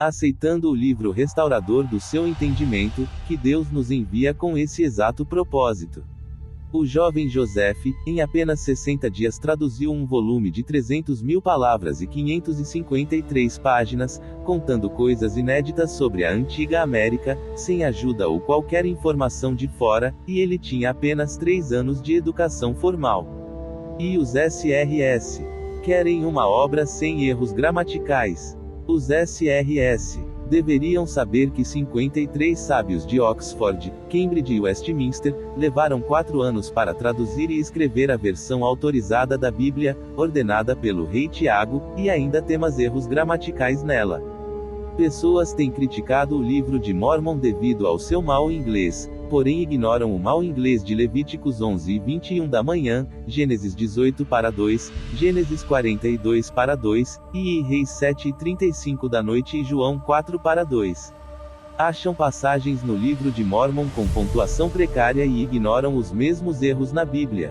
aceitando o livro restaurador do seu entendimento, que Deus nos envia com esse exato propósito. O jovem Joseph, em apenas 60 dias traduziu um volume de 300.000 palavras e 553 páginas, contando coisas inéditas sobre a antiga América, sem ajuda ou qualquer informação de fora, e ele tinha apenas 3 anos de educação formal. E os SRS querem uma obra sem erros gramaticais. Os SRS deveriam saber que 53 sábios de Oxford, Cambridge e Westminster levaram 4 anos para traduzir e escrever a versão autorizada da Bíblia, ordenada pelo rei Tiago, e ainda temos erros gramaticais nela. Pessoas têm criticado o livro de Mórmon devido ao seu mau inglês, porém ignoram o mau inglês de Levíticos 11:21 da manhã, Gênesis 18:2, Gênesis 42:2, e Reis 7:35 da noite e João 4:2. Acham passagens no livro de Mórmon com pontuação precária e ignoram os mesmos erros na Bíblia.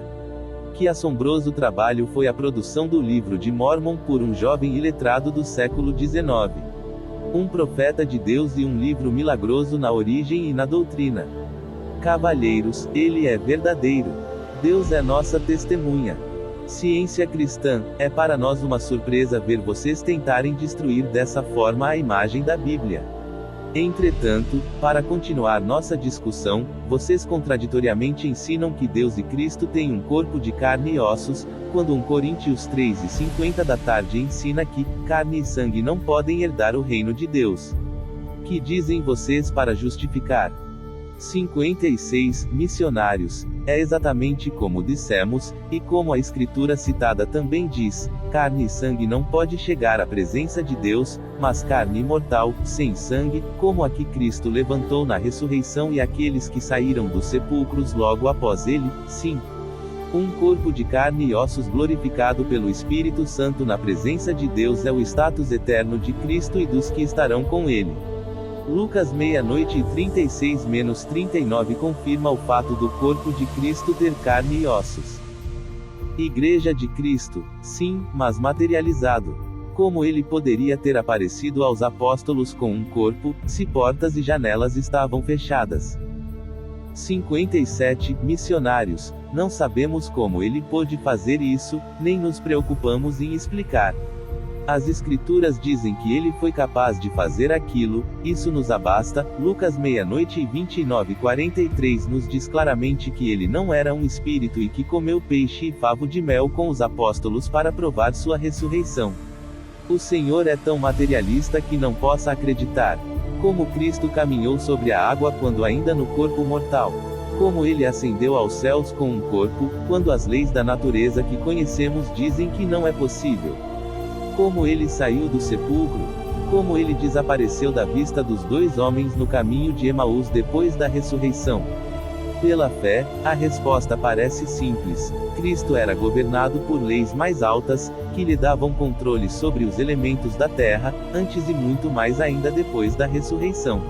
Que assombroso trabalho foi a produção do livro de Mórmon por um jovem iletrado do século XIX. Um profeta de Deus e um livro milagroso na origem e na doutrina. Cavalheiros, ele é verdadeiro. Deus é nossa testemunha. Ciência cristã, é para nós uma surpresa ver vocês tentarem destruir dessa forma a imagem da Bíblia. Entretanto, para continuar nossa discussão, vocês contraditoriamente ensinam que Deus e Cristo têm um corpo de carne e ossos, quando 1 Coríntios 3:50 da tarde ensina que carne e sangue não podem herdar o reino de Deus. Que dizem vocês para justificar? 56 Missionários. É exatamente como dissemos, e como a escritura citada também diz, carne e sangue não pode chegar à presença de Deus, mas carne imortal, sem sangue, como a que Cristo levantou na ressurreição e aqueles que saíram dos sepulcros logo após ele, sim. Um corpo de carne e ossos glorificado pelo Espírito Santo na presença de Deus é o status eterno de Cristo e dos que estarão com ele. Lucas 00:36-39 confirma o fato do corpo de Cristo ter carne e ossos. Igreja de Cristo, sim, mas materializado. Como ele poderia ter aparecido aos apóstolos com um corpo, se portas e janelas estavam fechadas? 57 Missionários. Não sabemos como ele pôde fazer isso, nem nos preocupamos em explicar. As Escrituras dizem que ele foi capaz de fazer aquilo, isso nos abasta. Lucas 00:29-43 nos diz claramente que ele não era um espírito e que comeu peixe e favo de mel com os apóstolos para provar sua ressurreição. O Senhor é tão materialista que não possa acreditar. Como Cristo caminhou sobre a água quando ainda no corpo mortal. Como ele ascendeu aos céus com um corpo, quando as leis da natureza que conhecemos dizem que não é possível. Como ele saiu do sepulcro, como ele desapareceu da vista dos 2 homens no caminho de Emaús depois da ressurreição. Pela fé, a resposta parece simples. Cristo era governado por leis mais altas, que lhe davam controle sobre os elementos da terra, antes e muito mais ainda depois da ressurreição.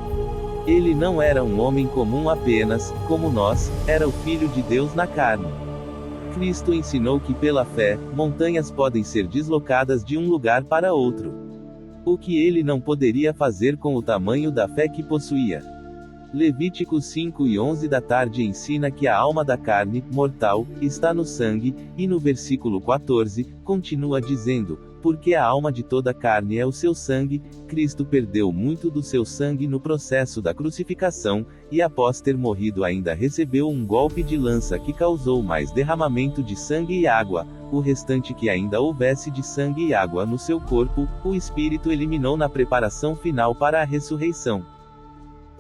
Ele não era um homem comum apenas, como nós, era o Filho de Deus na carne. Cristo ensinou que pela fé, montanhas podem ser deslocadas de um lugar para outro. O que ele não poderia fazer com o tamanho da fé que possuía. Levíticos 5:11 da tarde ensina que a alma da carne, mortal, está no sangue, e no versículo 14, continua dizendo, porque a alma de toda carne é o seu sangue. Cristo perdeu muito do seu sangue no processo da crucificação, e após ter morrido ainda recebeu um golpe de lança que causou mais derramamento de sangue e água. O restante que ainda houvesse de sangue e água no seu corpo, o Espírito eliminou na preparação final para a ressurreição.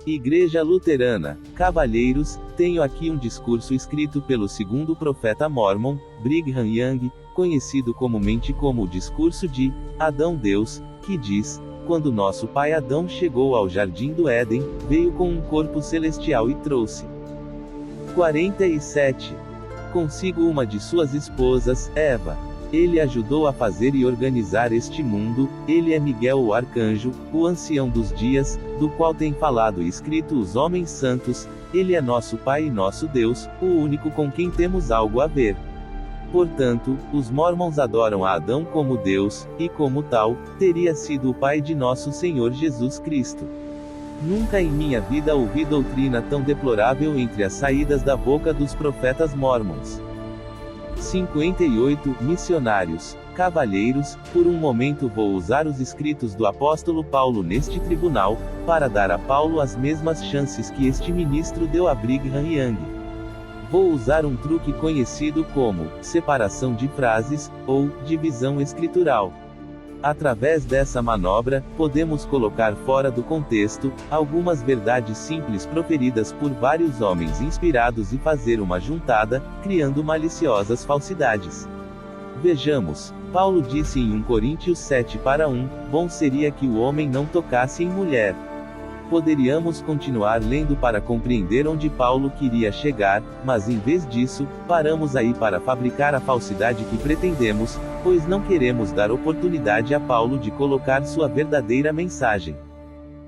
Igreja Luterana, cavalheiros, tenho aqui um discurso escrito pelo segundo profeta Mormon, Brigham Young, conhecido comumente como o discurso de Adão Deus, que diz: quando nosso pai Adão chegou ao jardim do Éden, veio com um corpo celestial e trouxe 47 consigo uma de suas esposas, Eva. Ele ajudou a fazer e organizar este mundo. Ele é Miguel o arcanjo, o ancião dos dias, do qual tem falado e escrito os homens santos. Ele é nosso Pai e nosso Deus, o único com quem temos algo a ver. Portanto, os Mormons adoram a Adão como Deus, e como tal, teria sido o pai de nosso Senhor Jesus Cristo. Nunca em minha vida ouvi doutrina tão deplorável entre as saídas da boca dos profetas Mormons. 58. Missionários, cavalheiros, por um momento vou usar os escritos do apóstolo Paulo neste tribunal, para dar a Paulo as mesmas chances que este ministro deu a Brigham Young. Vou usar um truque conhecido como separação de frases, ou divisão escritural. Através dessa manobra, podemos colocar fora do contexto algumas verdades simples proferidas por vários homens inspirados e fazer uma juntada, criando maliciosas falsidades. Vejamos. Paulo disse em 1 Coríntios 7:1, bom seria que o homem não tocasse em mulher. Poderíamos continuar lendo para compreender onde Paulo queria chegar, mas em vez disso, paramos aí para fabricar a falsidade que pretendemos, pois não queremos dar oportunidade a Paulo de colocar sua verdadeira mensagem.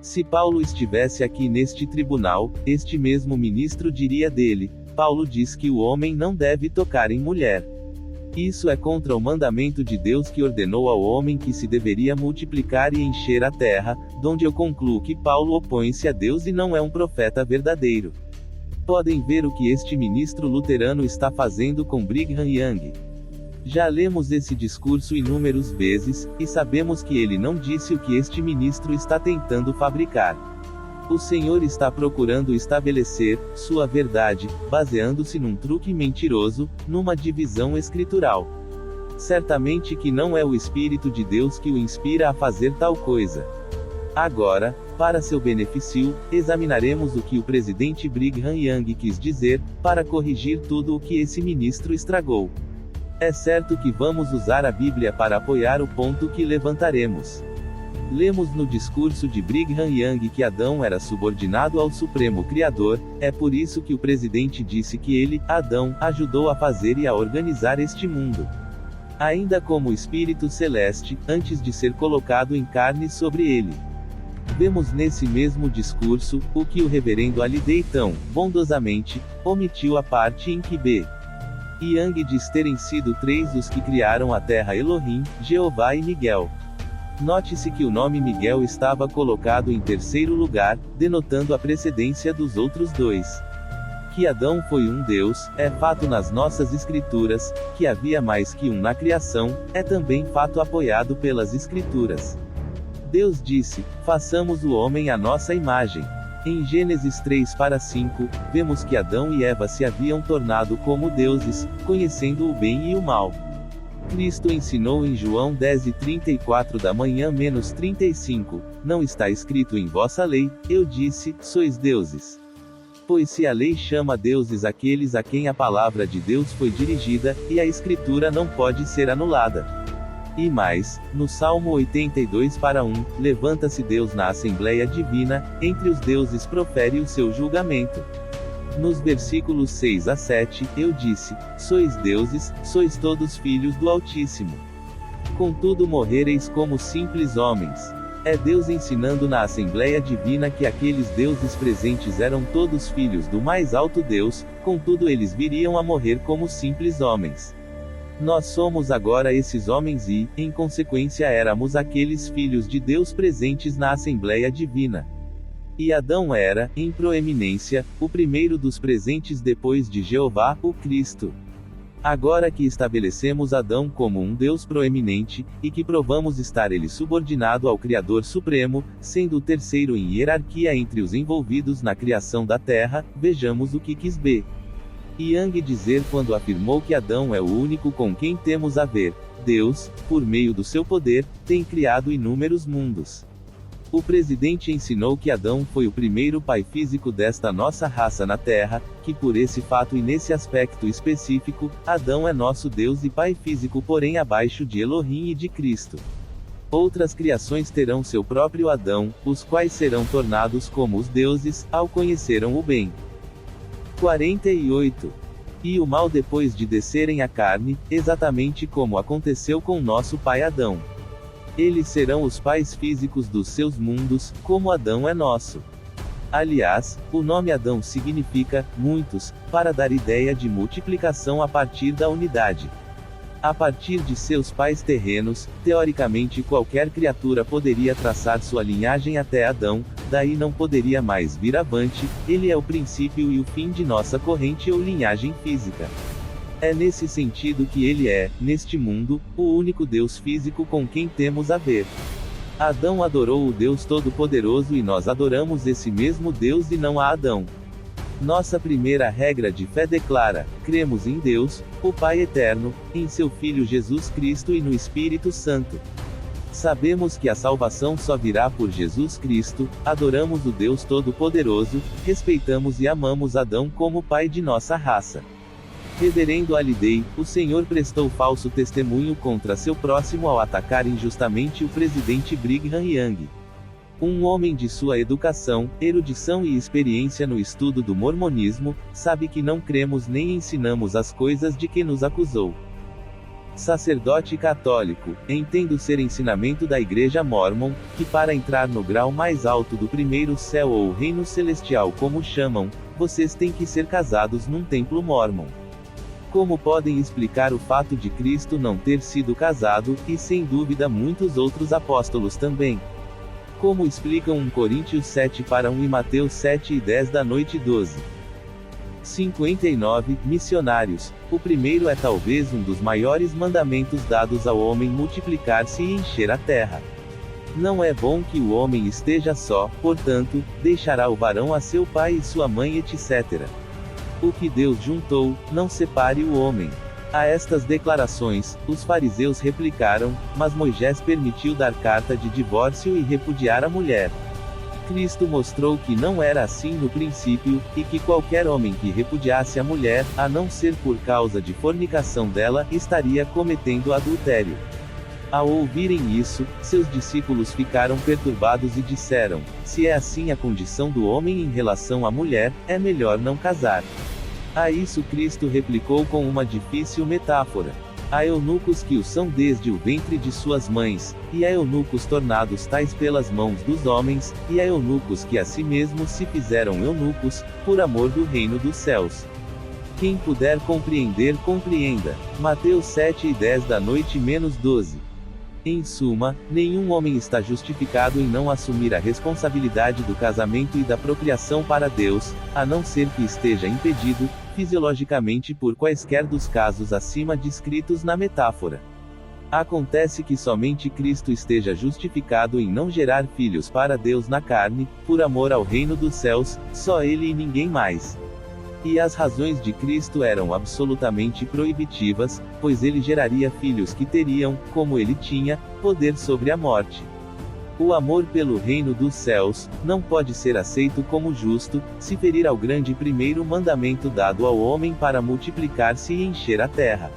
Se Paulo estivesse aqui neste tribunal, este mesmo ministro diria dele: Paulo diz que o homem não deve tocar em mulher. Isso é contra o mandamento de Deus que ordenou ao homem que se deveria multiplicar e encher a terra, donde eu concluo que Paulo opõe-se a Deus e não é um profeta verdadeiro. Podem ver o que este ministro luterano está fazendo com Brigham Young. Já lemos esse discurso inúmeras vezes, e sabemos que ele não disse o que este ministro está tentando fabricar. O Senhor está procurando estabelecer sua verdade, baseando-se num truque mentiroso, numa divisão escritural. Certamente que não é o Espírito de Deus que o inspira a fazer tal coisa. Agora, para seu benefício, examinaremos o que o presidente Brigham Young quis dizer, para corrigir tudo o que esse ministro estragou. É certo que vamos usar a Bíblia para apoiar o ponto que levantaremos. Lemos no discurso de Brigham Young que Adão era subordinado ao Supremo Criador, é por isso que o presidente disse que ele, Adão, ajudou a fazer e a organizar este mundo. Ainda como espírito celeste, antes de ser colocado em carne sobre ele. Vemos nesse mesmo discurso, o que o reverendo Halliday tão, bondosamente, omitiu a parte em que B. Young diz terem sido 3 os que criaram a terra: Elohim, Jeová e Miguel. Note-se que o nome Miguel estava colocado em terceiro lugar, denotando a precedência dos outros 2. Que Adão foi um Deus, é fato nas nossas escrituras, que havia mais que um na criação, é também fato apoiado pelas escrituras. Deus disse: façamos o homem à nossa imagem. Em Gênesis 3:5, vemos que Adão e Eva se haviam tornado como deuses, conhecendo o bem e o mal. Cristo ensinou em João 10:34 da manhã menos 35, não está escrito em vossa lei, eu disse, sois deuses. Pois se a lei chama deuses aqueles a quem a palavra de Deus foi dirigida, e a escritura não pode ser anulada. E mais, no Salmo 82:1, levanta-se Deus na Assembleia Divina, entre os deuses profere o seu julgamento. Nos versículos 6 a 7, eu disse, sois deuses, sois todos filhos do Altíssimo. Contudo morrereis como simples homens. É Deus ensinando na Assembleia Divina que aqueles deuses presentes eram todos filhos do mais alto Deus, contudo eles viriam a morrer como simples homens. Nós somos agora esses homens e, em consequência éramos aqueles filhos de Deus presentes na Assembleia Divina. E Adão era, em proeminência, o primeiro dos presentes depois de Jeová, o Cristo. Agora que estabelecemos Adão como um Deus proeminente, e que provamos estar ele subordinado ao Criador Supremo, sendo o terceiro em hierarquia entre os envolvidos na criação da terra, vejamos o que quis B. Young dizer quando afirmou que Adão é o único com quem temos a ver. Deus, por meio do seu poder, tem criado inúmeros mundos. O presidente ensinou que Adão foi o primeiro pai físico desta nossa raça na Terra, que por esse fato e nesse aspecto específico, Adão é nosso Deus e pai físico, porém abaixo de Elohim e de Cristo. Outras criações terão seu próprio Adão, os quais serão tornados como os deuses, ao conheceram o bem. 48. E o mal depois de descerem a carne, exatamente como aconteceu com nosso pai Adão. Eles serão os pais físicos dos seus mundos, como Adão é nosso. Aliás, o nome Adão significa muitos, para dar ideia de multiplicação a partir da unidade. A partir de seus pais terrenos, teoricamente qualquer criatura poderia traçar sua linhagem até Adão, daí não poderia mais vir avante, ele é o princípio e o fim de nossa corrente ou linhagem física. É nesse sentido que ele é, neste mundo, o único Deus físico com quem temos a ver. Adão adorou o Deus Todo-Poderoso e nós adoramos esse mesmo Deus e não a Adão. Nossa primeira regra de fé declara: cremos em Deus, o Pai Eterno, em seu Filho Jesus Cristo e no Espírito Santo. Sabemos que a salvação só virá por Jesus Cristo, adoramos o Deus Todo-Poderoso, respeitamos e amamos Adão como pai de nossa raça. Reverendo Halliday, o Senhor prestou falso testemunho contra seu próximo ao atacar injustamente o presidente Brigham Young. Um homem de sua educação, erudição e experiência no estudo do mormonismo, sabe que não cremos nem ensinamos as coisas de que nos acusou. Sacerdote católico, entendo ser ensinamento da Igreja Mórmon, que para entrar no grau mais alto do primeiro céu ou reino celestial como chamam, vocês têm que ser casados num templo mórmon. Como podem explicar o fato de Cristo não ter sido casado, e sem dúvida muitos outros apóstolos também? Como explicam 1 Coríntios 7 para 1 e Mateus 7 e 10 da noite 12? 59. Missionários. O primeiro é talvez um dos maiores mandamentos dados ao homem: multiplicar-se e encher a terra. Não é bom que o homem esteja só, portanto, deixará o varão a seu pai e sua mãe, etc. O que Deus juntou, não separe o homem. A estas declarações, os fariseus replicaram: mas Moisés permitiu dar carta de divórcio e repudiar a mulher. Cristo mostrou que não era assim no princípio, e que qualquer homem que repudiasse a mulher, a não ser por causa de fornicação dela, estaria cometendo adultério. Ao ouvirem isso, seus discípulos ficaram perturbados e disseram: se é assim a condição do homem em relação à mulher, é melhor não casar. A isso Cristo replicou com uma difícil metáfora. Há eunucos que o são desde o ventre de suas mães, e há eunucos tornados tais pelas mãos dos homens, e há eunucos que a si mesmos se fizeram eunucos, por amor do reino dos céus. Quem puder compreender, compreenda. Mateus 7 e 10 da noite menos 12. Em suma, nenhum homem está justificado em não assumir a responsabilidade do casamento e da procriação para Deus, a não ser que esteja impedido, fisiologicamente, por quaisquer dos casos acima descritos na metáfora. Acontece que somente Cristo esteja justificado em não gerar filhos para Deus na carne, por amor ao reino dos céus, só ele e ninguém mais. E as razões de Cristo eram absolutamente proibitivas, pois ele geraria filhos que teriam, como ele tinha, poder sobre a morte. O amor pelo reino dos céus não pode ser aceito como justo, se ferir ao grande primeiro mandamento dado ao homem para multiplicar-se e encher a terra.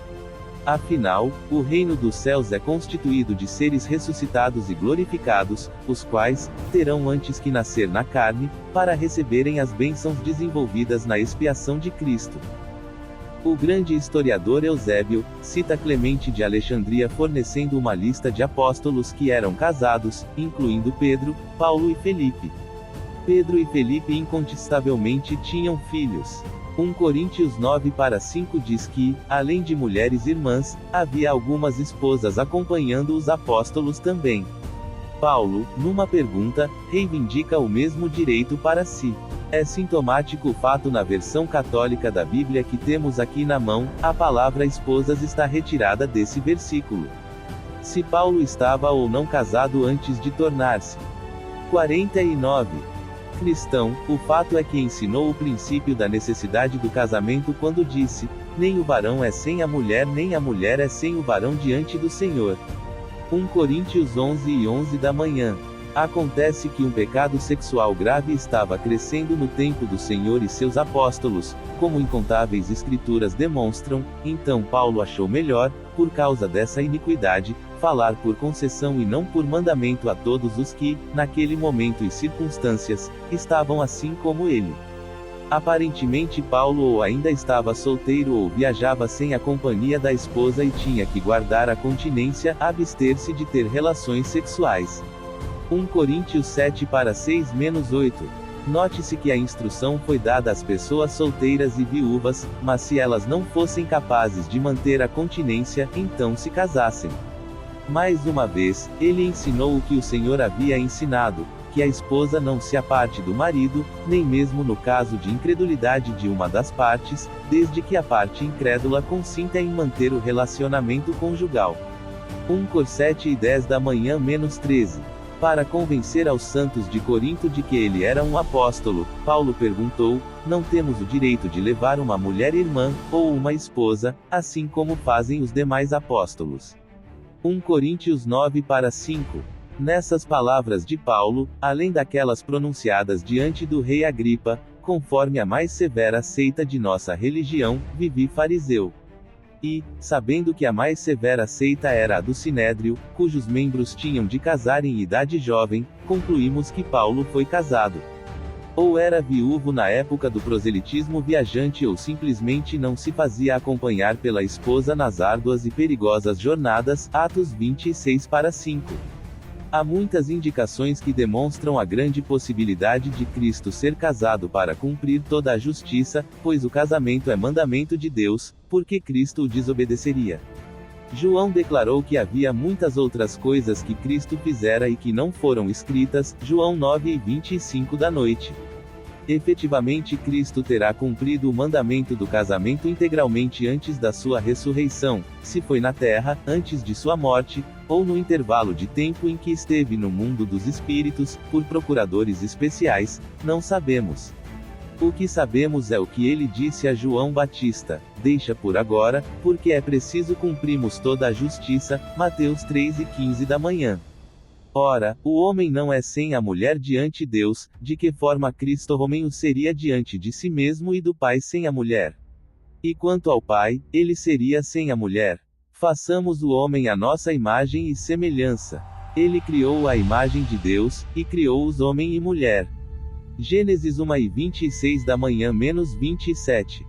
Afinal, o reino dos céus é constituído de seres ressuscitados e glorificados, os quais terão antes que nascer na carne, para receberem as bênçãos desenvolvidas na expiação de Cristo. O grande historiador Eusébio cita Clemente de Alexandria fornecendo uma lista de apóstolos que eram casados, incluindo Pedro, Paulo e Felipe. Pedro e Felipe incontestavelmente tinham filhos. 1 Coríntios 9 para 5 diz que, além de mulheres irmãs, havia algumas esposas acompanhando os apóstolos também. Paulo, numa pergunta, reivindica o mesmo direito para si. É sintomático o fato na versão católica da Bíblia que temos aqui na mão, a palavra esposas está retirada desse versículo. Se Paulo estava ou não casado antes de tornar-se 49. Cristão, o fato é que ensinou o princípio da necessidade do casamento quando disse: nem o varão é sem a mulher nem a mulher é sem o varão diante do Senhor. 1 Coríntios 11 e 11 da manhã. Acontece que um pecado sexual grave estava crescendo no tempo do Senhor e seus apóstolos, como incontáveis escrituras demonstram, então Paulo achou melhor, por causa dessa iniquidade, falar por concessão e não por mandamento a todos os que, naquele momento e circunstâncias, estavam assim como ele. Aparentemente Paulo ou ainda estava solteiro ou viajava sem a companhia da esposa e tinha que guardar a continência, abster-se de ter relações sexuais. 1 Coríntios 7 para 6-8. Note-se que a instrução foi dada às pessoas solteiras e viúvas, mas se elas não fossem capazes de manter a continência, então se casassem. Mais uma vez, ele ensinou o que o Senhor havia ensinado, que a esposa não se aparte do marido, nem mesmo no caso de incredulidade de uma das partes, desde que a parte incrédula consinta em manter o relacionamento conjugal. 1 Cor 7:10 da manhã menos 13. Para convencer aos santos de Corinto de que ele era um apóstolo, Paulo perguntou: não temos o direito de levar uma mulher irmã, ou uma esposa, assim como fazem os demais apóstolos? 1 Coríntios 9:5. Nessas palavras de Paulo, além daquelas pronunciadas diante do rei Agripa, conforme a mais severa seita de nossa religião, vivi fariseu. E, sabendo que a mais severa seita era a do Sinédrio, cujos membros tinham de casar em idade jovem, concluímos que Paulo foi casado. Ou era viúvo na época do proselitismo viajante ou simplesmente não se fazia acompanhar pela esposa nas árduas e perigosas jornadas, Atos 26:5. Há muitas indicações que demonstram a grande possibilidade de Cristo ser casado para cumprir toda a justiça, pois o casamento é mandamento de Deus, porque Cristo o desobedeceria. João declarou que havia muitas outras coisas que Cristo fizera e que não foram escritas, João 9:25 da noite. Efetivamente Cristo terá cumprido o mandamento do casamento integralmente antes da sua ressurreição, se foi na terra, antes de sua morte, ou no intervalo de tempo em que esteve no mundo dos espíritos, por procuradores especiais, não sabemos. O que sabemos é o que ele disse a João Batista: deixa por agora, porque é preciso cumprirmos toda a justiça, Mateus 3:15 da manhã. Ora, o homem não é sem a mulher diante Deus, de que forma Cristo homem o seria diante de si mesmo e do Pai sem a mulher? E quanto ao Pai, ele seria sem a mulher. Façamos o homem à nossa imagem e semelhança. Ele criou a imagem de Deus, e criou-os homem e mulher. Gênesis 1:26 da manhã menos 27.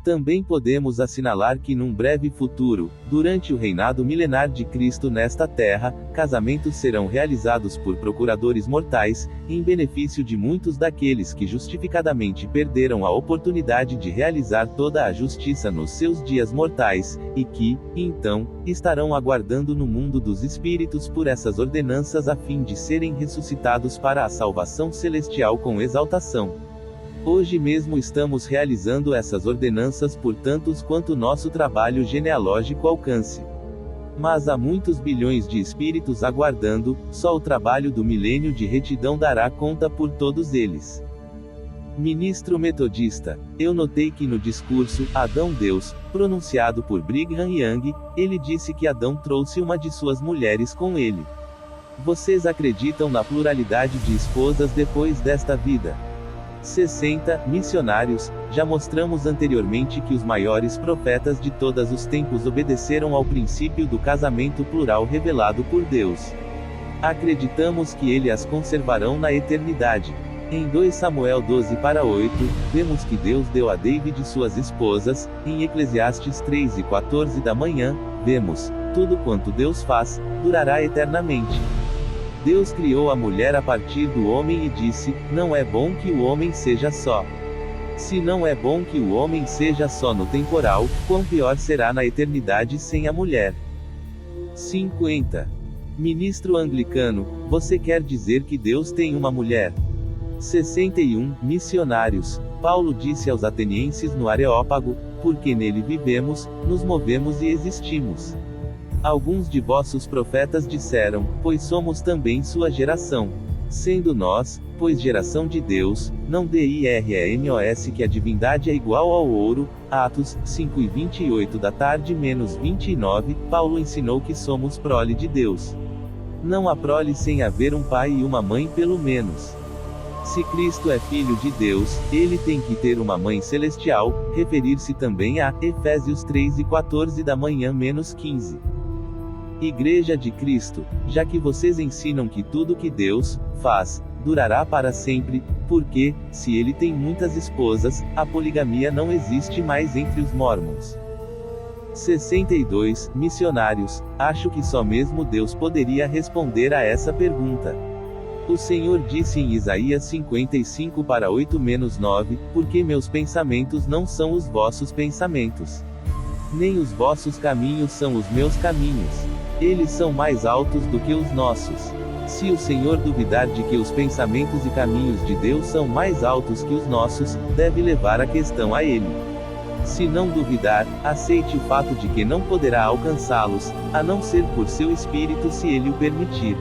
Também podemos assinalar que num breve futuro, durante o reinado milenar de Cristo nesta terra, casamentos serão realizados por procuradores mortais, em benefício de muitos daqueles que justificadamente perderam a oportunidade de realizar toda a justiça nos seus dias mortais, e que, então, estarão aguardando no mundo dos espíritos por essas ordenanças a fim de serem ressuscitados para a salvação celestial com exaltação. Hoje mesmo estamos realizando essas ordenanças por tantos quanto nosso trabalho genealógico alcance. Mas há muitos bilhões de espíritos aguardando, só o trabalho do milênio de retidão dará conta por todos eles. Ministro metodista. Eu notei que no discurso, Adão Deus, pronunciado por Brigham Young, ele disse que Adão trouxe uma de suas mulheres com ele. Vocês acreditam na pluralidade de esposas depois desta vida? 60. Missionários. Já mostramos anteriormente que os maiores profetas de todos os tempos obedeceram ao princípio do casamento plural revelado por Deus. Acreditamos que ele as conservarão na eternidade. Em 2 Samuel 12:8, vemos que Deus deu a David suas esposas. Em Eclesiastes 3:14 da manhã, vemos: tudo quanto Deus faz, durará eternamente. Deus criou a mulher a partir do homem e disse: não é bom que o homem seja só. Se não é bom que o homem seja só no temporal, quão pior será na eternidade sem a mulher. 50. Ministro anglicano, você quer dizer que Deus tem uma mulher? 61. Missionários. Paulo disse aos atenienses no Areópago: porque nele vivemos, nos movemos e existimos. Alguns de vossos profetas disseram: pois somos também sua geração. Sendo nós, pois geração de Deus, não diremos que a divindade é igual ao ouro. Atos 5:28 da tarde menos 29, Paulo ensinou que somos prole de Deus. Não há prole sem haver um pai e uma mãe pelo menos. Se Cristo é filho de Deus, ele tem que ter uma mãe celestial, referir-se também a Efésios 3:14 da manhã menos 15. Igreja de Cristo, já que vocês ensinam que tudo que Deus faz durará para sempre, porque, se ele tem muitas esposas, a poligamia não existe mais entre os mórmons. 62. Missionários. Acho que só mesmo Deus poderia responder a essa pergunta. O Senhor disse em Isaías 55:8-9, porque meus pensamentos não são os vossos pensamentos, nem os vossos caminhos são os meus caminhos. Eles são mais altos do que os nossos. Se o Senhor duvidar de que os pensamentos e caminhos de Deus são mais altos que os nossos, deve levar a questão a Ele. Se não duvidar, aceite o fato de que não poderá alcançá-los, a não ser por seu espírito se Ele o permitir.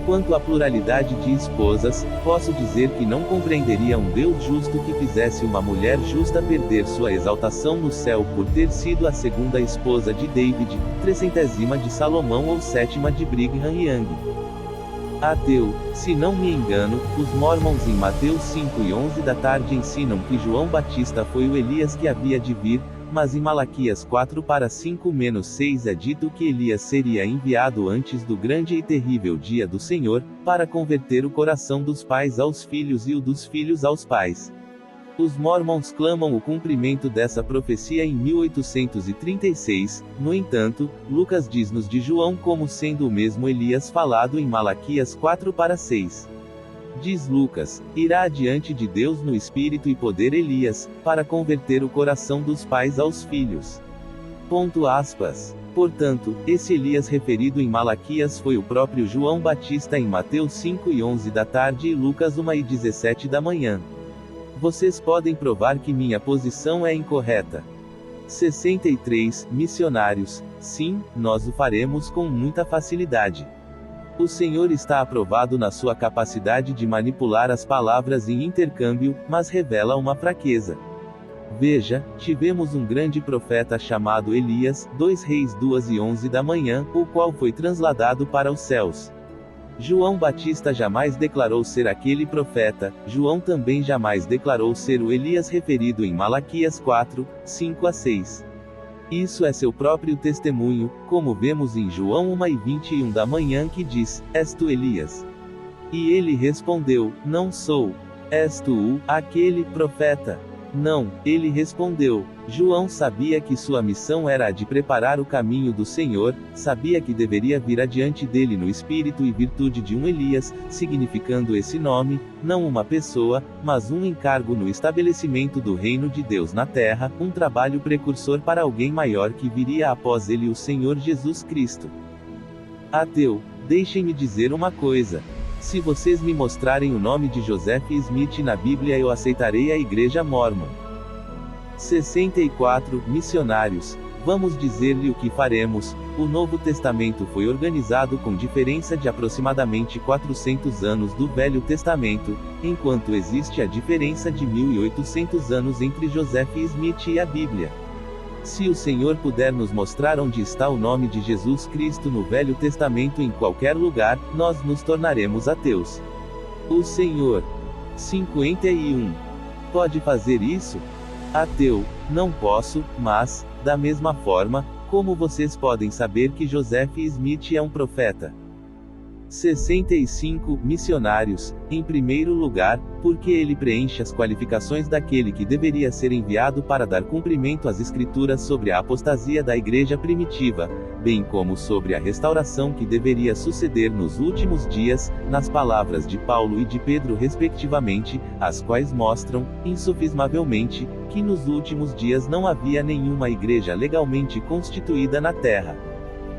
Quanto à pluralidade de esposas, posso dizer que não compreenderia um Deus justo que fizesse uma mulher justa perder sua exaltação no céu por ter sido a segunda esposa de David, 300ª de Salomão ou 7ª de Brigham Young. Ateu, se não me engano, os Mormons em Mateus 5:11 da tarde ensinam que João Batista foi o Elias que havia de vir, mas em Malaquias 4:5-6 é dito que Elias seria enviado antes do grande e terrível dia do Senhor, para converter o coração dos pais aos filhos e o dos filhos aos pais. Os Mormons clamam o cumprimento dessa profecia em 1836, no entanto, Lucas diz-nos de João como sendo o mesmo Elias falado em Malaquias 4:6. Diz Lucas, irá adiante de Deus no espírito e poder Elias, para converter o coração dos pais aos filhos. Portanto, esse Elias referido em Malaquias foi o próprio João Batista em Mateus 5:11 da tarde e Lucas 1:17 da manhã. Vocês podem provar que minha posição é incorreta. 63. Missionários. Sim, nós o faremos com muita facilidade. O Senhor está aprovado na sua capacidade de manipular as palavras em intercâmbio, mas revela uma fraqueza. Veja, tivemos um grande profeta chamado Elias, 2 Reis 2:11 da manhã, o qual foi transladado para os céus. João Batista jamais declarou ser aquele profeta, João também jamais declarou ser o Elias referido em Malaquias 4:5-6. Isso é seu próprio testemunho, como vemos em João 1:21 da manhã que diz, és tu Elias? E ele respondeu, não sou. És tu aquele profeta? Não, ele respondeu. João sabia que sua missão era a de preparar o caminho do Senhor, sabia que deveria vir adiante dele no espírito e virtude de um Elias, significando esse nome, não uma pessoa, mas um encargo no estabelecimento do reino de Deus na terra, um trabalho precursor para alguém maior que viria após ele, o Senhor Jesus Cristo. Ateu, deixem-me dizer uma coisa. Se vocês me mostrarem o nome de Joseph Smith na Bíblia, eu aceitarei a Igreja Mórmon. 64. Missionários. Vamos dizer-lhe o que faremos. O Novo Testamento foi organizado com diferença de aproximadamente 400 anos do Velho Testamento, enquanto existe a diferença de 1800 anos entre Joseph Smith e a Bíblia. Se o Senhor puder nos mostrar onde está o nome de Jesus Cristo no Velho Testamento em qualquer lugar, nós nos tornaremos ateus. O Senhor. 51. Pode fazer isso? Ateu, não posso, mas, da mesma forma, como vocês podem saber que Joseph Smith é um profeta? 65. Missionários. Em primeiro lugar, porque ele preenche as qualificações daquele que deveria ser enviado para dar cumprimento às Escrituras sobre a apostasia da igreja primitiva, bem como sobre a restauração que deveria suceder nos últimos dias, nas palavras de Paulo e de Pedro respectivamente, as quais mostram, insofismavelmente, que nos últimos dias não havia nenhuma igreja legalmente constituída na terra.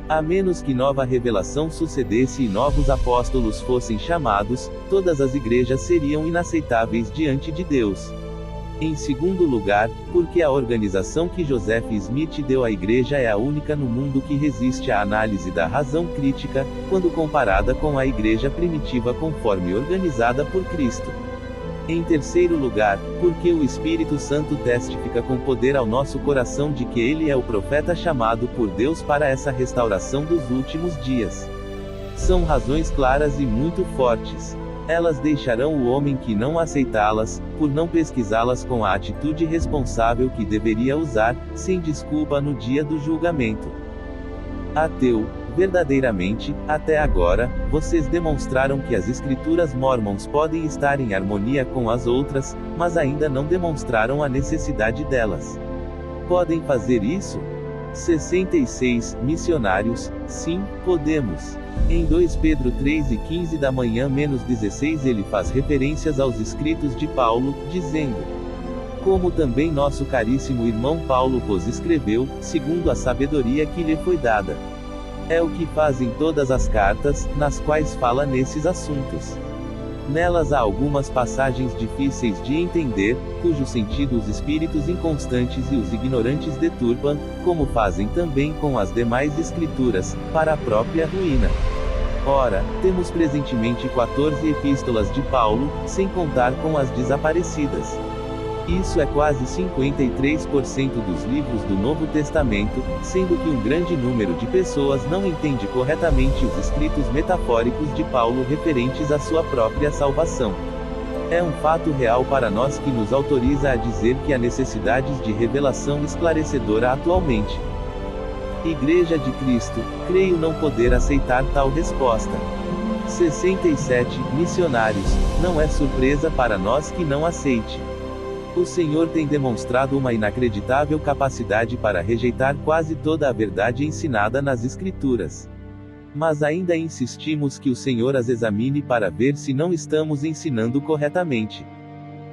A menos que nova revelação sucedesse e novos apóstolos fossem chamados, todas as igrejas seriam inaceitáveis diante de Deus. Em segundo lugar, porque a organização que Joseph Smith deu à igreja é a única no mundo que resiste à análise da razão crítica, quando comparada com a igreja primitiva conforme organizada por Cristo. Em terceiro lugar, porque o Espírito Santo testifica com poder ao nosso coração de que ele é o profeta chamado por Deus para essa restauração dos últimos dias. São razões claras e muito fortes. Elas deixarão o homem que não aceitá-las, por não pesquisá-las com a atitude responsável que deveria usar, sem desculpa no dia do julgamento. Ateu. Verdadeiramente, até agora, vocês demonstraram que as escrituras mormons podem estar em harmonia com as outras, mas ainda não demonstraram a necessidade delas. Podem fazer isso? 66. Missionários. Sim, podemos. Em 2 Pedro 3:15 da manhã menos 16 ele faz referências aos escritos de Paulo, dizendo: como também nosso caríssimo irmão Paulo vos escreveu, segundo a sabedoria que lhe foi dada. É o que faz em todas as cartas, nas quais fala nesses assuntos. Nelas há algumas passagens difíceis de entender, cujo sentido os espíritos inconstantes e os ignorantes deturpam, como fazem também com as demais escrituras, para a própria ruína. Ora, temos presentemente 14 epístolas de Paulo, sem contar com as desaparecidas. Isso é quase 53% dos livros do Novo Testamento, sendo que um grande número de pessoas não entende corretamente os escritos metafóricos de Paulo referentes à sua própria salvação. É um fato real para nós que nos autoriza a dizer que há necessidades de revelação esclarecedora atualmente. Igreja de Cristo, creio não poder aceitar tal resposta. 67. Missionários, não é surpresa para nós que não aceite. O Senhor tem demonstrado uma inacreditável capacidade para rejeitar quase toda a verdade ensinada nas Escrituras. Mas ainda insistimos que o Senhor as examine para ver se não estamos ensinando corretamente.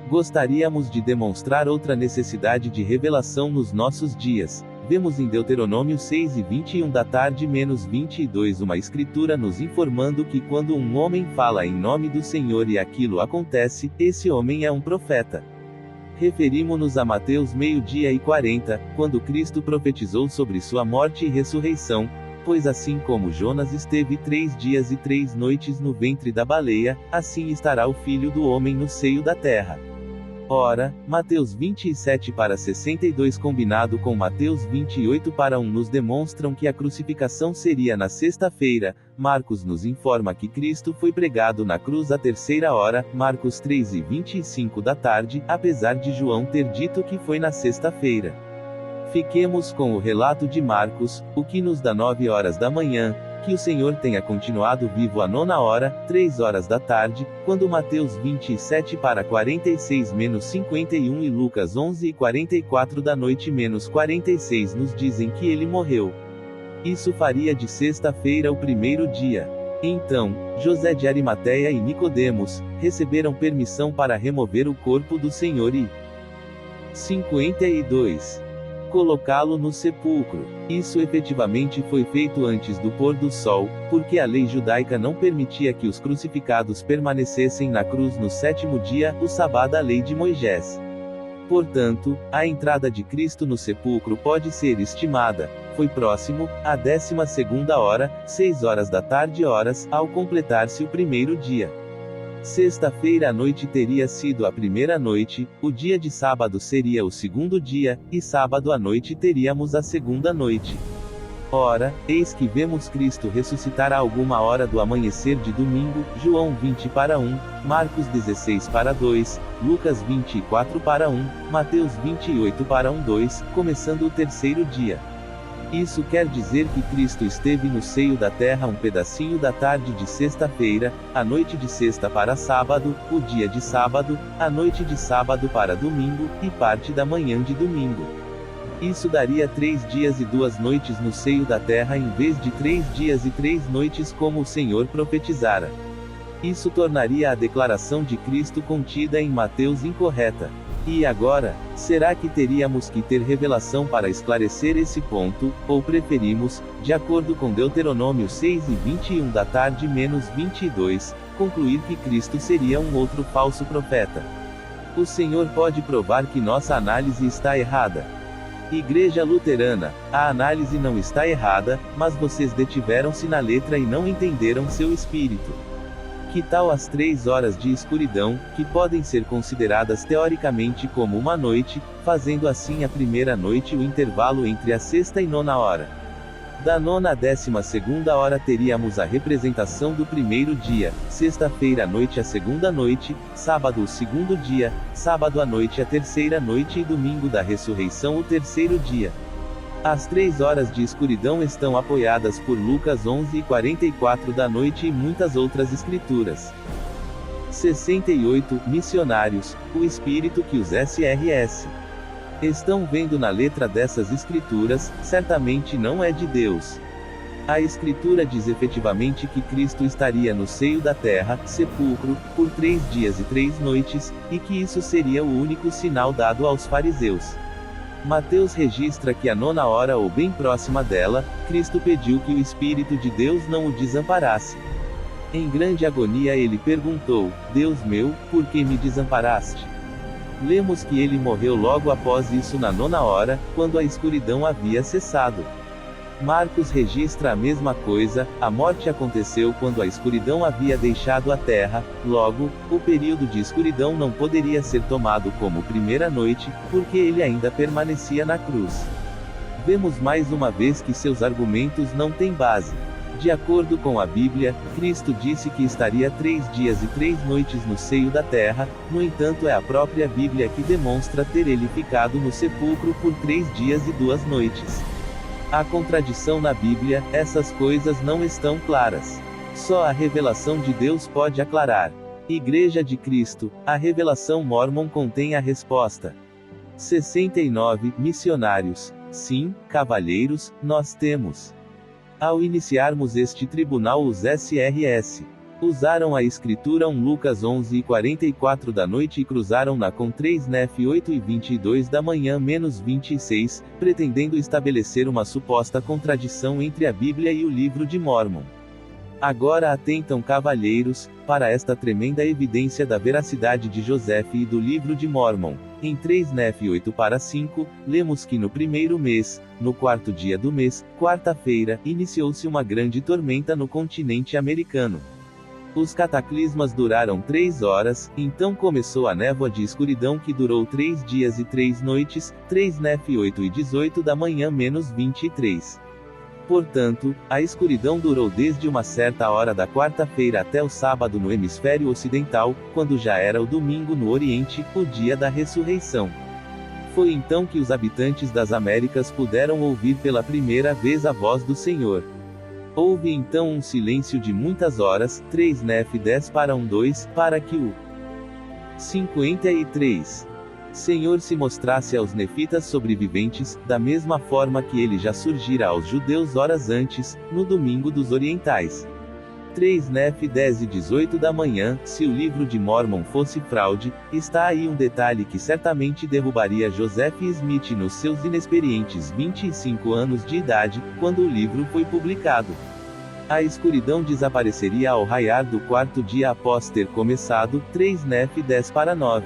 Gostaríamos de demonstrar outra necessidade de revelação nos nossos dias. Vemos em Deuteronômio 6:21 da tarde menos 22 uma escritura nos informando que quando um homem fala em nome do Senhor e aquilo acontece, esse homem é um profeta. Referimos-nos a Mateus 12:40, quando Cristo profetizou sobre sua morte e ressurreição, pois assim como Jonas esteve 3 dias e 3 noites no ventre da baleia, assim estará o Filho do Homem no seio da terra. Ora, Mateus 27:62 combinado com Mateus 28:1 nos demonstram que a crucificação seria na sexta-feira. Marcos nos informa que Cristo foi pregado na cruz à terceira hora, Marcos 3:25 da tarde, apesar de João ter dito que foi na sexta-feira. Fiquemos com o relato de Marcos, o que nos dá 9 horas da manhã, que o Senhor tenha continuado vivo à 9ª hora, 3 horas da tarde, quando Mateus 27:46-51 e Lucas 11:44 da noite menos 46 nos dizem que ele morreu. Isso faria de sexta-feira o primeiro dia. Então, José de Arimateia e Nicodemos receberam permissão para remover o corpo do Senhor e 52. Colocá-lo no sepulcro. Isso efetivamente foi feito antes do pôr do sol, porque a lei judaica não permitia que os crucificados permanecessem na cruz no 7º dia, o sabá da lei de Moisés. Portanto, a entrada de Cristo no sepulcro pode ser estimada. Foi próximo, à 12ª hora, 6 horas da tarde horas, ao completar-se o primeiro dia. Sexta-feira à noite teria sido a primeira noite, o dia de sábado seria o segundo dia, e sábado à noite teríamos a segunda noite. Ora, eis que vemos Cristo ressuscitar a alguma hora do amanhecer de domingo, João 20:1, Marcos 16:2, Lucas 24:1, Mateus 28:2, começando o terceiro dia. Isso quer dizer que Cristo esteve no seio da terra um pedacinho da tarde de sexta-feira, a noite de sexta para sábado, o dia de sábado, a noite de sábado para domingo, e parte da manhã de domingo. Isso daria 3 dias e 2 noites no seio da terra em vez de 3 dias e 3 noites como o Senhor profetizara. Isso tornaria a declaração de Cristo contida em Mateus incorreta. E agora, será que teríamos que ter revelação para esclarecer esse ponto, ou preferimos, de acordo com Deuteronômio 6:21 da tarde menos 22, concluir que Cristo seria um outro falso profeta? O Senhor pode provar que nossa análise está errada. Igreja Luterana, a análise não está errada, mas vocês detiveram-se na letra e não entenderam seu espírito. Que tal as 3 horas de escuridão, que podem ser consideradas teoricamente como uma noite, fazendo assim a primeira noite o intervalo entre a sexta e 9ª hora? Da 9ª à 12ª hora teríamos a representação do primeiro dia, sexta-feira à noite a segunda noite, sábado o segundo dia, sábado à noite a terceira noite e domingo da ressurreição o terceiro dia. As 3 horas de escuridão estão apoiadas por Lucas 11:44 da noite e muitas outras escrituras. 68. Missionários, o espírito que os SRS estão vendo na letra dessas escrituras, certamente não é de Deus. A Escritura diz efetivamente que Cristo estaria no seio da terra, sepulcro, por 3 dias e 3 noites, e que isso seria o único sinal dado aos fariseus. Mateus registra que à 9ª hora ou bem próxima dela, Cristo pediu que o Espírito de Deus não o desamparasse. Em grande agonia ele perguntou: Deus meu, por que me desamparaste? Lemos que ele morreu logo após isso na 9ª hora, quando a escuridão havia cessado. Marcos registra a mesma coisa, a morte aconteceu quando a escuridão havia deixado a terra, logo, o período de escuridão não poderia ser tomado como primeira noite, porque ele ainda permanecia na cruz. Vemos mais uma vez que seus argumentos não têm base. De acordo com a Bíblia, Cristo disse que estaria 3 dias e 3 noites no seio da terra, no entanto é a própria Bíblia que demonstra ter ele ficado no sepulcro por 3 dias e 2 noites. Há contradição na Bíblia, essas coisas não estão claras. Só a revelação de Deus pode aclarar. Igreja de Cristo, a revelação Mórmon contém a resposta. 69 Missionários. Sim, cavalheiros, nós temos. Ao iniciarmos este tribunal, os SRS usaram a escritura 1 Lucas 11:44 da noite e cruzaram-na com 3 Nef 8:22 da manhã menos 26, pretendendo estabelecer uma suposta contradição entre a Bíblia e o livro de Mórmon. Agora atentam cavalheiros, para esta tremenda evidência da veracidade de Joseph e do livro de Mórmon. Em 3 Nef 8:5, lemos que no primeiro mês, no 4º dia do mês, quarta-feira, iniciou-se uma grande tormenta no continente americano. Os cataclismas duraram 3 horas, então começou a névoa de escuridão que durou 3 dias e 3 noites, 3 Nef 8:18 da manhã menos 23. Portanto, a escuridão durou desde uma certa hora da quarta-feira até o sábado no hemisfério ocidental, quando já era o domingo no Oriente, o dia da ressurreição. Foi então que os habitantes das Américas puderam ouvir pela primeira vez a voz do Senhor. Houve então um silêncio de muitas horas, 3 Nef 10:2, para que o 53 Senhor se mostrasse aos nefitas sobreviventes, da mesma forma que ele já surgira aos judeus horas antes, no domingo dos orientais. 3 Nef 10:18 da manhã, se o livro de Mórmon fosse fraude, está aí um detalhe que certamente derrubaria Joseph Smith nos seus inexperientes 25 anos de idade, quando o livro foi publicado. A escuridão desapareceria ao raiar do 4º dia após ter começado, 3 Nef 10:9.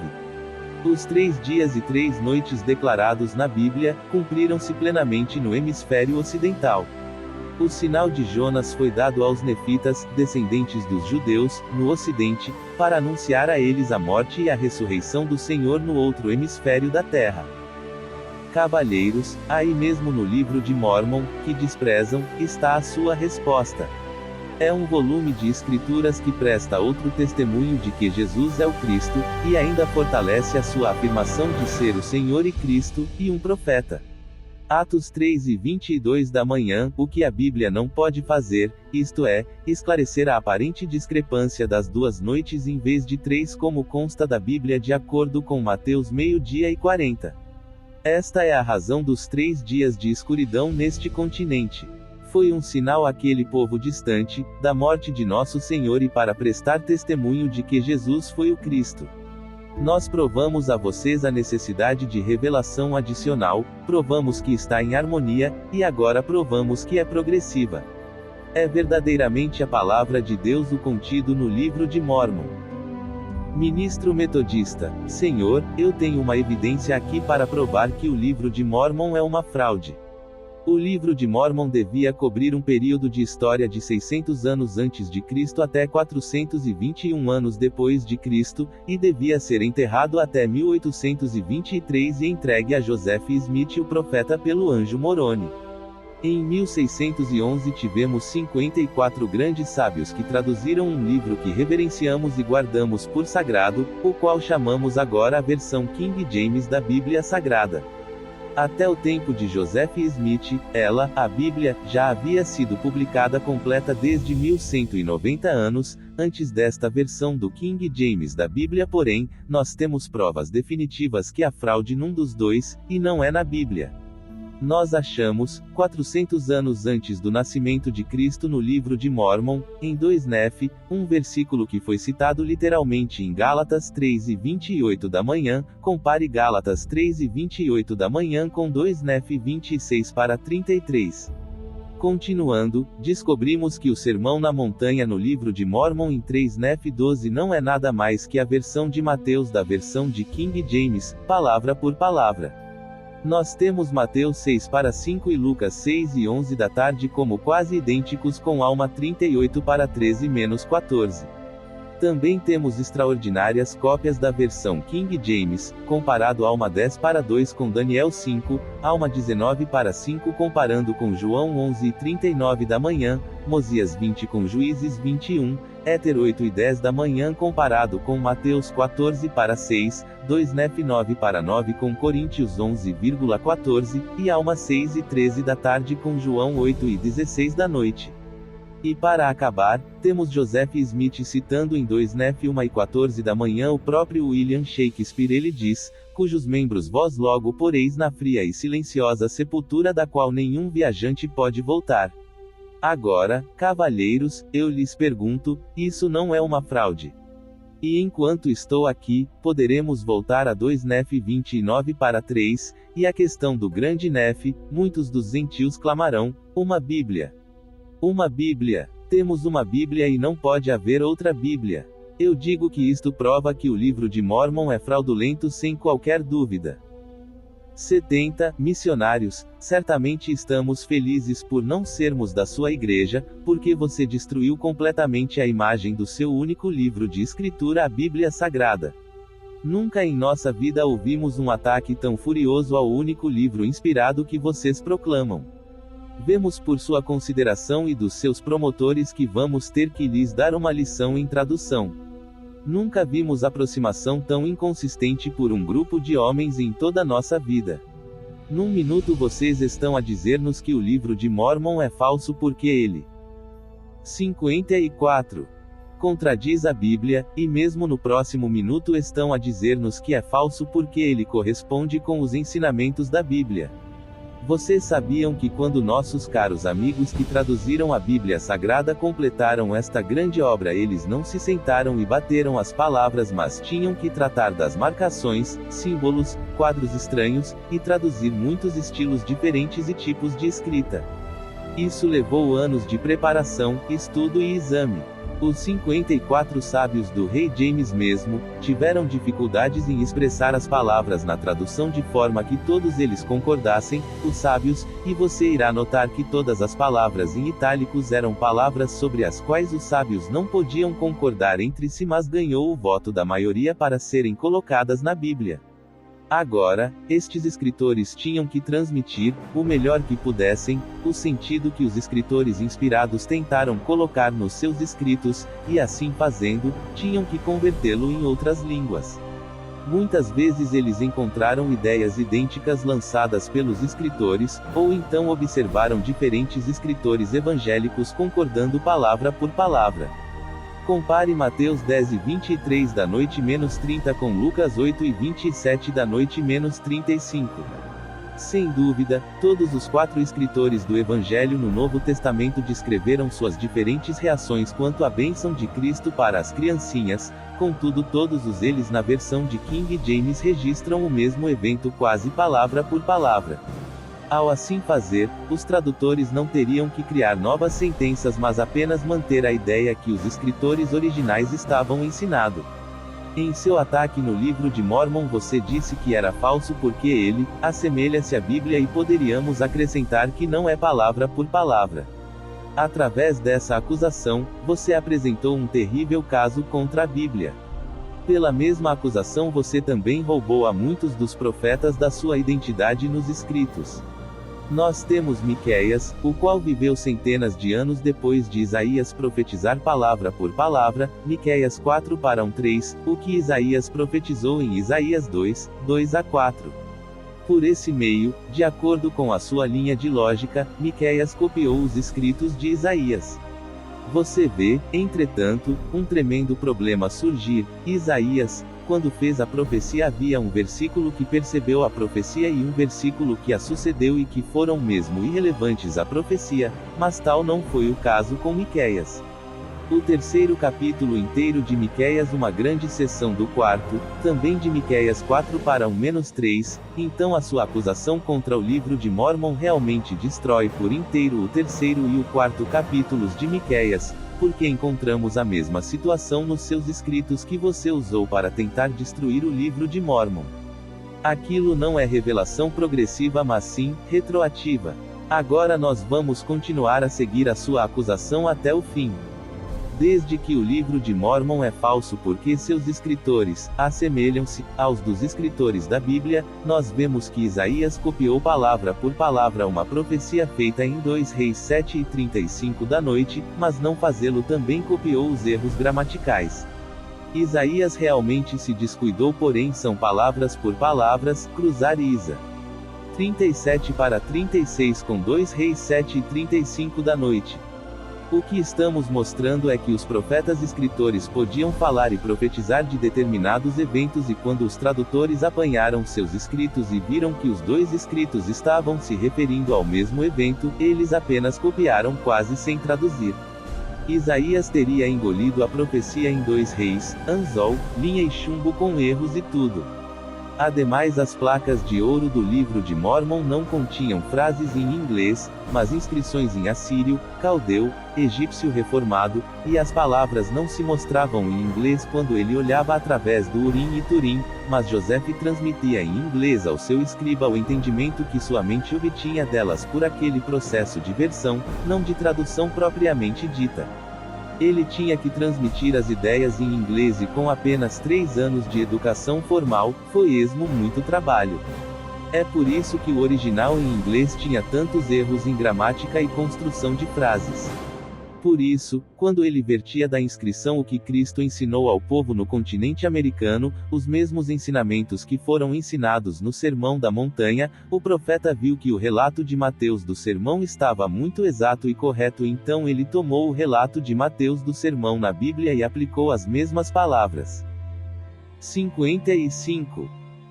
Os 3 dias e 3 noites declarados na Bíblia, cumpriram-se plenamente no hemisfério ocidental. O sinal de Jonas foi dado aos nefitas, descendentes dos judeus, no ocidente, para anunciar a eles a morte e a ressurreição do Senhor no outro hemisfério da terra. Cavalheiros, aí mesmo no livro de Mórmon, que desprezam, está a sua resposta. É um volume de escrituras que presta outro testemunho de que Jesus é o Cristo, e ainda fortalece a sua afirmação de ser o Senhor e Cristo, e um profeta. Atos 3:22 da manhã, o que a Bíblia não pode fazer, isto é, esclarecer a aparente discrepância das 2 noites em vez de 3 como consta da Bíblia de acordo com Mateus 12:40. Esta é a razão dos 3 dias de escuridão neste continente. Foi um sinal àquele povo distante, da morte de nosso Senhor e para prestar testemunho de que Jesus foi o Cristo. Nós provamos a vocês a necessidade de revelação adicional, provamos que está em harmonia, e agora provamos que é progressiva. É verdadeiramente a palavra de Deus o contido no livro de Mórmon. Ministro metodista: Senhor, eu tenho uma evidência aqui para provar que o livro de Mórmon é uma fraude. O livro de Mórmon devia cobrir um período de história de 600 anos antes de Cristo até 421 anos depois de Cristo, e devia ser enterrado até 1823 e entregue a Joseph Smith o profeta pelo anjo Moroni. Em 1611 tivemos 54 grandes sábios que traduziram um livro que reverenciamos e guardamos por sagrado, o qual chamamos agora a versão King James da Bíblia Sagrada. Até o tempo de Joseph Smith, ela, a Bíblia, já havia sido publicada completa desde 1190 anos, antes desta versão do King James da Bíblia. Porém, nós temos provas definitivas que há fraude num dos dois, e não é na Bíblia. Nós achamos, 400 anos antes do nascimento de Cristo no livro de Mórmon, em 2 Nef, um versículo que foi citado literalmente em Gálatas 3:28 da manhã, compare Gálatas 3:28 da manhã com 2 Nef 26-33. Continuando, descobrimos que o Sermão na Montanha no livro de Mórmon em 3 Nef 12 não é nada mais que a versão de Mateus da versão de King James, palavra por palavra. Nós temos Mateus 6-5 e Lucas 6:11 da tarde como quase idênticos com Alma 38-13-14. Também temos extraordinárias cópias da versão King James, comparado Alma 10-2 com Daniel 5, Alma 19-5 comparando com João 11:39 da manhã, Mosias 20 com Juízes 21, Éter 8:10 da manhã comparado com Mateus 14-6, 2 Nef 9-9 com Coríntios 11,14, e Alma 6:13 da tarde com João 8:16 da noite. E para acabar, temos Joseph Smith citando em 2 Nef 1:14 da manhã o próprio William Shakespeare. Ele diz, cujos membros vós logo poreis na fria e silenciosa sepultura da qual nenhum viajante pode voltar. Agora, cavalheiros, eu lhes pergunto, isso não é uma fraude? E enquanto estou aqui, poderemos voltar a 2 Nef 29-3, e a questão do grande Nef, muitos dos gentios clamarão, uma Bíblia. Uma Bíblia. Temos uma Bíblia e não pode haver outra Bíblia. Eu digo que isto prova que o livro de Mórmon é fraudulento sem qualquer dúvida. 70. Missionários, certamente estamos felizes por não sermos da sua igreja, porque você destruiu completamente a imagem do seu único livro de escritura, a Bíblia Sagrada. Nunca em nossa vida ouvimos um ataque tão furioso ao único livro inspirado que vocês proclamam. Vemos por sua consideração e dos seus promotores que vamos ter que lhes dar uma lição em tradução. Nunca vimos aproximação tão inconsistente por um grupo de homens em toda nossa vida. Num minuto vocês estão a dizer-nos que o livro de Mórmon é falso porque ele 54. Contradiz a Bíblia, e mesmo no próximo minuto estão a dizer-nos que é falso porque ele corresponde com os ensinamentos da Bíblia. Vocês sabiam que quando nossos caros amigos que traduziram a Bíblia Sagrada completaram esta grande obra, eles não se sentaram e bateram as palavras, mas tinham que tratar das marcações, símbolos, quadros estranhos, e traduzir muitos estilos diferentes e tipos de escrita. Isso levou anos de preparação, estudo e exame. Os 54 sábios do rei James mesmo, tiveram dificuldades em expressar as palavras na tradução de forma que todos eles concordassem, os sábios, e você irá notar que todas as palavras em itálicos eram palavras sobre as quais os sábios não podiam concordar entre si, mas ganhou o voto da maioria para serem colocadas na Bíblia. Agora, estes escritores tinham que transmitir, o melhor que pudessem, o sentido que os escritores inspirados tentaram colocar nos seus escritos, e assim fazendo, tinham que convertê-lo em outras línguas. Muitas vezes eles encontraram ideias idênticas lançadas pelos escritores, ou então observaram diferentes escritores evangélicos concordando palavra por palavra. Compare Mateus 10:23 da noite -30 com Lucas 8:27 da noite -35. Sem dúvida, todos os 4 escritores do Evangelho no Novo Testamento descreveram suas diferentes reações quanto à bênção de Cristo para as criancinhas, contudo todos eles na versão de King James registram o mesmo evento quase palavra por palavra. Ao assim fazer, os tradutores não teriam que criar novas sentenças, mas apenas manter a ideia que os escritores originais estavam ensinando. Em seu ataque no livro de Mórmon você disse que era falso porque ele assemelha-se à Bíblia, e poderíamos acrescentar que não é palavra por palavra. Através dessa acusação, você apresentou um terrível caso contra a Bíblia. Pela mesma acusação você também roubou a muitos dos profetas da sua identidade nos escritos. Nós temos Miqueias, o qual viveu centenas de anos depois de Isaías profetizar palavra por palavra, Miqueias 4:1-3, o que Isaías profetizou em Isaías 2:2-4. Por esse meio, de acordo com a sua linha de lógica, Miqueias copiou os escritos de Isaías. Você vê, entretanto, um tremendo problema surgir. Isaías, quando fez a profecia havia um versículo que percebeu a profecia e um versículo que a sucedeu e que foram mesmo irrelevantes à profecia, mas tal não foi o caso com Miqueias. O terceiro capítulo inteiro de Miqueias, uma grande seção do quarto, também de Miqueias 4 para 1-3, então a sua acusação contra o livro de Mórmon realmente destrói por inteiro o terceiro e o quarto capítulos de Miqueias, porque encontramos a mesma situação nos seus escritos que você usou para tentar destruir o livro de Mórmon. Aquilo não é revelação progressiva mas sim, retroativa. Agora nós vamos continuar a seguir a sua acusação até o fim. Desde que o livro de Mórmon é falso porque seus escritores assemelham-se aos dos escritores da Bíblia, nós vemos que Isaías copiou palavra por palavra uma profecia feita em 2 Reis 7:35 da noite, mas não fazê-lo também copiou os erros gramaticais. Isaías realmente se descuidou, porém são palavras por palavras, cruzar Isa 37 para 36 com 2 Reis 7:35 da noite. O que estamos mostrando é que os profetas escritores podiam falar e profetizar de determinados eventos e quando os tradutores apanharam seus escritos e viram que os dois escritos estavam se referindo ao mesmo evento, eles apenas copiaram quase sem traduzir. Isaías teria engolido a profecia em 2 Reis, anzol, linha e chumbo com erros e tudo. Ademais, as placas de ouro do livro de Mórmon não continham frases em inglês, mas inscrições em assírio, caldeu, egípcio reformado, e as palavras não se mostravam em inglês quando ele olhava através do Urim e Turim, mas Joseph transmitia em inglês ao seu escriba o entendimento que sua mente obtinha delas por aquele processo de versão, não de tradução propriamente dita. Ele tinha que transmitir as ideias em inglês e com apenas 3 anos de educação formal, foi esmo muito trabalho. É por isso que o original em inglês tinha tantos erros em gramática e construção de frases. Por isso, quando ele vertia da inscrição o que Cristo ensinou ao povo no continente americano, os mesmos ensinamentos que foram ensinados no Sermão da Montanha, o profeta viu que o relato de Mateus do sermão estava muito exato e correto, então ele tomou o relato de Mateus do sermão na Bíblia e aplicou as mesmas palavras. 55.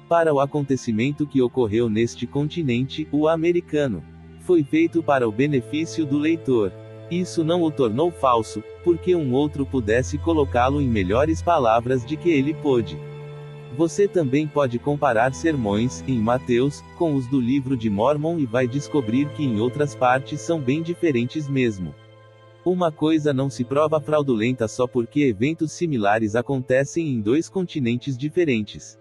Para o acontecimento que ocorreu neste continente, o americano, foi feito para o benefício do leitor. Isso não o tornou falso, porque um outro pudesse colocá-lo em melhores palavras de que ele pôde. Você também pode comparar sermões, em Mateus, com os do livro de Mórmon e vai descobrir que em outras partes são bem diferentes mesmo. Uma coisa não se prova fraudulenta só porque eventos similares acontecem em 2 continentes diferentes.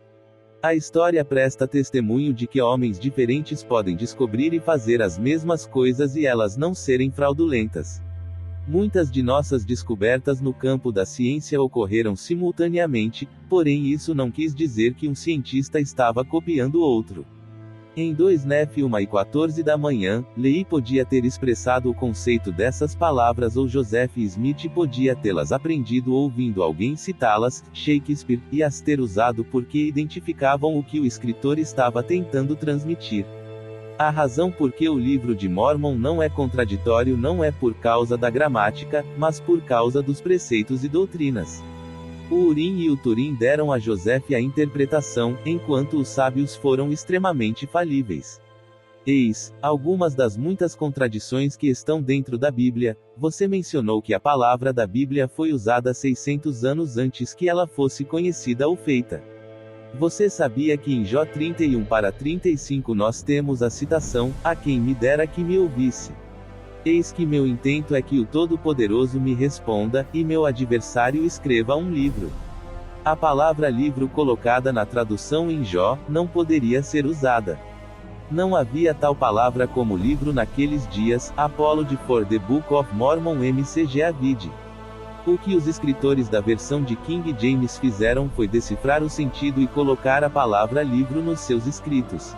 A história presta testemunho de que homens diferentes podem descobrir e fazer as mesmas coisas e elas não serem fraudulentas. Muitas de nossas descobertas no campo da ciência ocorreram simultaneamente, porém isso não quis dizer que um cientista estava copiando outro. Em 2 Nef 1:14 da manhã, Lehi podia ter expressado o conceito dessas palavras ou Joseph Smith podia tê-las aprendido ouvindo alguém citá-las, Shakespeare, e as ter usado porque identificavam o que o escritor estava tentando transmitir. A razão por que o livro de Mórmon não é contraditório não é por causa da gramática, mas por causa dos preceitos e doutrinas. O Urim e o Turim deram a Joseph a interpretação, enquanto os sábios foram extremamente falíveis. Eis algumas das muitas contradições que estão dentro da Bíblia. Você mencionou que a palavra da Bíblia foi usada 600 anos antes que ela fosse conhecida ou feita. Você sabia que em Jó 31 para 35 nós temos a citação, a quem me dera que me ouvisse. Eis que meu intento é que o Todo-Poderoso me responda, e meu adversário escreva um livro. A palavra livro colocada na tradução em Jó, não poderia ser usada. Não havia tal palavra como livro naqueles dias, Apology for the Book of Mormon MCG Avid. O que os escritores da versão de King James fizeram foi decifrar o sentido e colocar a palavra livro nos seus escritos.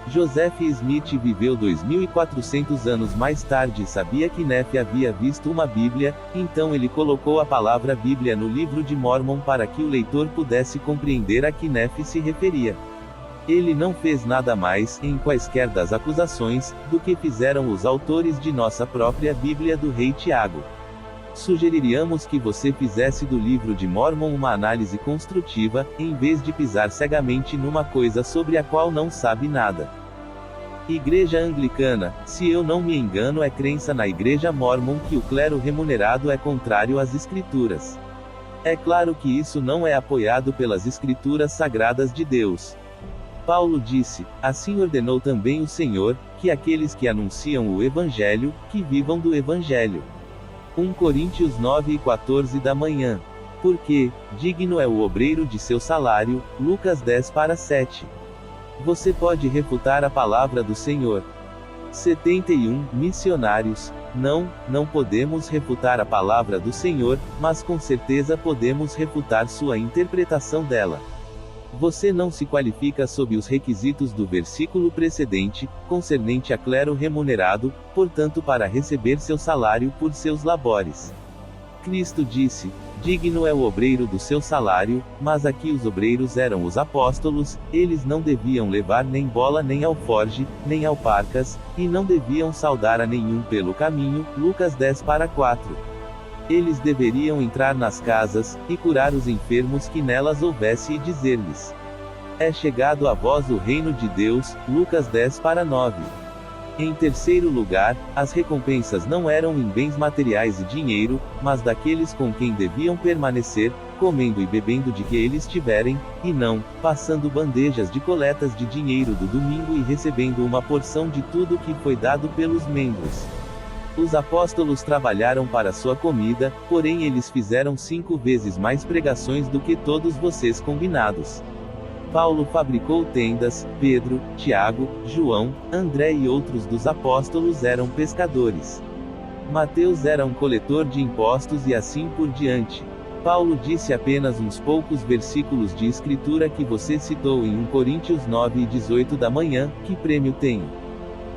Joseph Smith viveu 2400 anos mais tarde e sabia que Nef havia visto uma Bíblia, então ele colocou a palavra Bíblia no livro de Mórmon para que o leitor pudesse compreender a que Nef se referia. Ele não fez nada mais, em quaisquer das acusações, do que fizeram os autores de nossa própria Bíblia do Rei Tiago. Sugeriríamos que você fizesse do livro de Mórmon uma análise construtiva, em vez de pisar cegamente numa coisa sobre a qual não sabe nada. Igreja Anglicana, se eu não me engano, é crença na Igreja Mórmon que o clero remunerado é contrário às Escrituras. É claro que isso não é apoiado pelas Escrituras Sagradas de Deus. Paulo disse: assim ordenou também o Senhor, que aqueles que anunciam o Evangelho, que vivam do Evangelho. 1 Coríntios 9:14 da manhã. Porque, digno é o obreiro de seu salário, Lucas 10:7. Você pode refutar a palavra do Senhor. 71 Missionários. Não podemos refutar a palavra do Senhor, mas com certeza podemos refutar sua interpretação dela. Você não se qualifica sob os requisitos do versículo precedente, concernente a clero remunerado, portanto, para receber seu salário por seus labores. Cristo disse: digno é o obreiro do seu salário, mas aqui os obreiros eram os apóstolos, eles não deviam levar nem bola nem alforge, nem alparcas, e não deviam saudar a nenhum pelo caminho, Lucas 10:4. Eles deveriam entrar nas casas, e curar os enfermos que nelas houvesse e dizer-lhes: é chegado a vós o reino de Deus, Lucas 10:9. Em terceiro lugar, as recompensas não eram em bens materiais e dinheiro, mas daqueles com quem deviam permanecer, comendo e bebendo de que eles tiverem, e não, passando bandejas de coletas de dinheiro do domingo e recebendo uma porção de tudo que foi dado pelos membros. Os apóstolos trabalharam para sua comida, porém eles fizeram 5 vezes mais pregações do que todos vocês combinados. Paulo fabricou tendas, Pedro, Tiago, João, André e outros dos apóstolos eram pescadores. Mateus era um coletor de impostos e assim por diante. Paulo disse apenas uns poucos versículos de escritura que você citou em 1 Coríntios 9:18 da manhã, que prêmio tenho?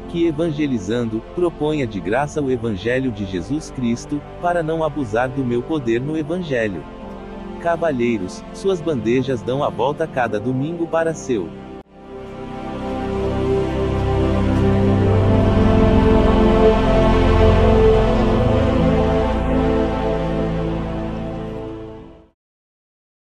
Que evangelizando, proponha de graça o Evangelho de Jesus Cristo, para não abusar do meu poder no Evangelho. Cavalheiros, suas bandejas dão a volta cada domingo para seu